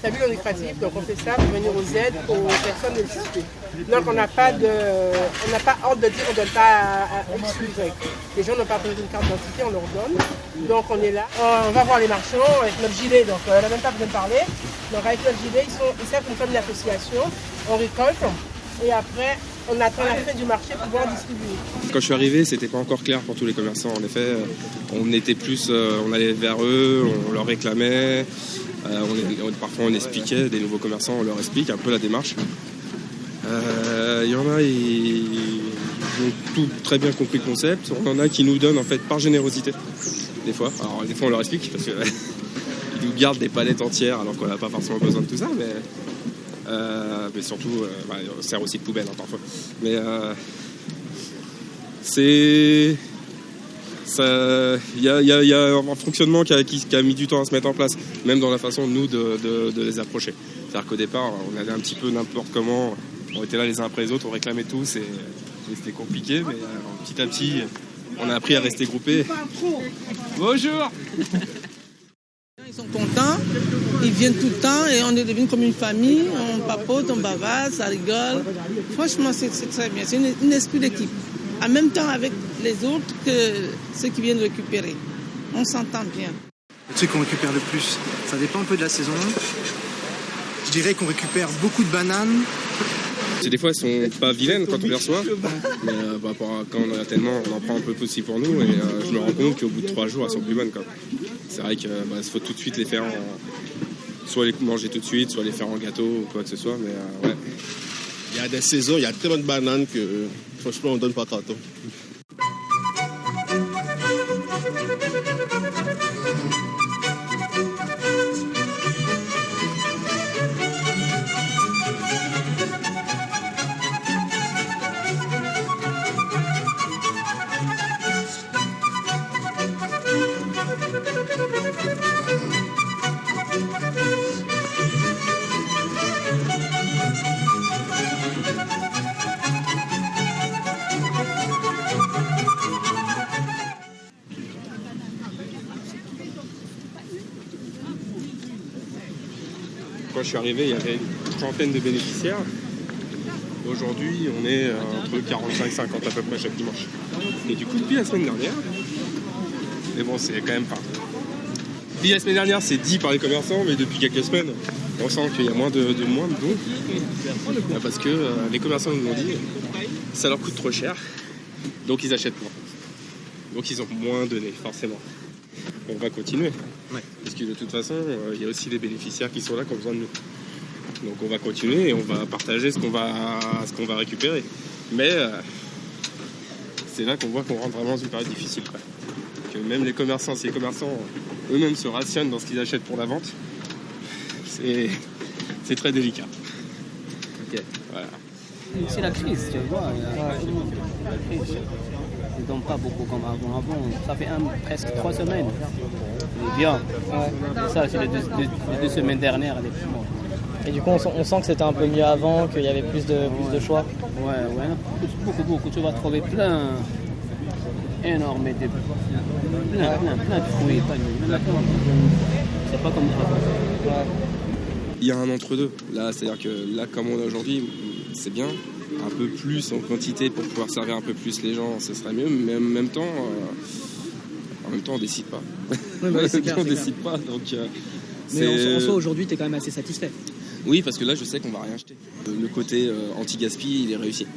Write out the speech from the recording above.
C'est à but non lucratif, donc on fait ça pour venir aux aides aux personnes nécessitées. Donc on n'a pas ordre de dire on ne donne pas à X ou Y. Les gens n'ont pas besoin d'une carte d'identité, on leur donne. Donc on est là. On va voir les marchands avec notre gilet, donc on n'a même pas besoin de parler. Donc avec notre gilet, ils savent qu'on fait une association, on récolte et après on attend la fin du marché pour pouvoir distribuer. Quand je suis arrivé, c'était pas encore clair pour tous les commerçants. En effet, on était plus, on allait vers eux, on leur réclamait. Parfois on expliquait, des nouveaux commerçants, on leur explique un peu la démarche. Il y en a, ils ont tout très bien compris le concept. On en a qui nous donnent en fait par générosité, des fois. Alors des fois on leur explique parce qu'ils nous gardent des palettes entières alors qu'on n'a pas forcément besoin de tout ça, mais surtout, on sert aussi de poubelle parfois. Mais c'est... Il y a un fonctionnement qui a mis du temps à se mettre en place, même dans la façon, nous, de les approcher. C'est-à-dire qu'au départ, on allait un petit peu n'importe comment, on était là les uns après les autres, on réclamait tous, et c'était compliqué, mais petit à petit, on a appris à rester groupés. Bonjour. Ils sont contents, ils viennent tout le temps, et on est devenu comme une famille, on papote, on bavase, ça rigole. Franchement, c'est très bien, c'est un esprit d'équipe. En même temps avec les autres que ceux qui viennent récupérer. On s'entend bien. Le truc qu'on récupère le plus, ça dépend un peu de la saison. Je dirais qu'on récupère beaucoup de bananes. Des fois, elles sont pas vilaines quand on les reçoit, mais quand on en a tellement, on en prend un peu aussi pour nous, et je me rends compte qu'au bout de 3 jours, elles sont plus bonnes. C'est vrai qu'il faut tout de suite les faire soit les manger tout de suite, soit les faire en gâteau ou quoi que ce soit, mais ouais. Il y a des saisons, il y a très bonnes bananes que franchement on donne pas carton. Quand je suis arrivé, il y avait une trentaine de bénéficiaires. Aujourd'hui, on est entre 45 et 50 à peu près chaque dimanche. Et du coup, depuis la semaine dernière, mais bon, c'est quand même pas... Depuis la semaine dernière, c'est dit par les commerçants, mais depuis quelques semaines, on sent qu'il y a moins de dons. Parce que les commerçants nous l'ont dit, ça leur coûte trop cher, donc ils achètent moins. Donc ils ont moins donné, forcément. On va continuer. Ouais. Parce que de toute façon, il y a aussi des bénéficiaires qui sont là, qui ont besoin de nous. Donc on va continuer et on va partager ce qu'on va récupérer. Mais c'est là qu'on voit qu'on rentre vraiment dans une période difficile. Que même les commerçants, si les commerçants eux-mêmes se rationnent dans ce qu'ils achètent pour la vente, c'est très délicat. Okay. Voilà. C'est la crise, tu vois. La crise. Ils ne donnent pas beaucoup comme avant. Avant, ça fait presque 3 semaines. Mais bien. Ouais. Ça, c'est les 2 semaines dernières. Et du coup, on sent que c'était un peu mieux avant, qu'il y avait plus de choix. Ouais. Beaucoup. Tu vas trouver plein de fruits. C'est pas comme avant. Ouais. Il y a un entre-deux. Là, c'est-à-dire que là, comme on est aujourd'hui, c'est bien. Un peu plus en quantité pour pouvoir servir un peu plus les gens, ce serait mieux. Mais en même temps, on décide pas. Ouais, c'est clair, on décide pas. Donc, mais en soi, aujourd'hui, tu es quand même assez satisfait. Oui, parce que là, je sais qu'on va rien acheter. Le côté anti-gaspi, il est réussi.